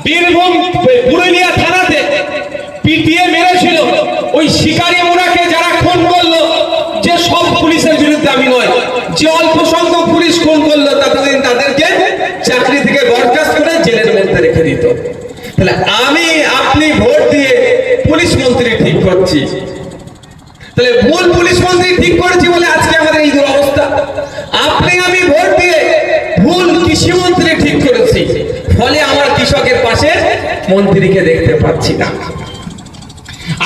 বীরভূম পুরুলিয়া থানাতে পিটিয়ে মেরেছিল ওই শিকারী মোড়াকে যারা খুন করলো, যে সব পুলিশের বিরুদ্ধে আমি নয়, যে অল্প সংখ্যক পুলিশ খুন করলো ততদিন তাদেরকে চাকরি থেকে বরখাস্ত করে জেলের মধ্যে রেখে দিত। তাহলে আমি আপনি ভোট দিয়ে পুলিশ মন্ত্রী ঠিক করছি, তাহলে ভুল পুলিশ মন্ত্রী ঠিক করেছি বলে আজকে আমাদের এই দুরবস্থা। আপনি আমি ভোট দিয়ে ভুল কৃষি মন্ত্রী ঠিক করেছি, ফলে আমার কৃষকের পাশে মন্ত্রীকে দেখতে পাচ্ছি না।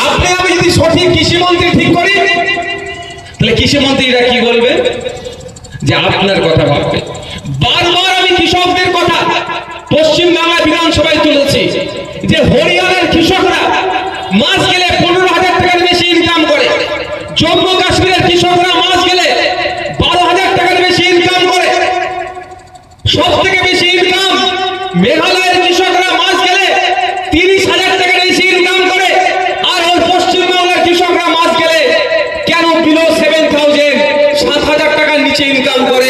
আপনি আমি যদি সঠিক কৃষি মন্ত্রী ঠিক করি, তাহলে কৃষি মন্ত্রীরা কি বলবে? যে আপনার কথা ভাববে। বারবার আমি কৃষকদের কথা পশ্চিম বাংলা বিধানসভায় তুলেছি যে হরিয়ানার কৃষকরা মাস গেলে 15,000 টাকার বেশি ইনকাম করে, জম্মু কাশ্মীরের কৃষকরা মাস গেলে 12,000 টাকার বেশি ইনকাম করে, সব থেকে বেশি ইনকাম মেঘালয়ের কৃষকরা মাস গেলে 30,000 টাকার বেশি ইনকাম করে, আর ওর পশ্চিম বাংলার কৃষকরা মাস গেলে কেন বিলো 7,000 7,000 টাকার নিচে ইনকাম করে?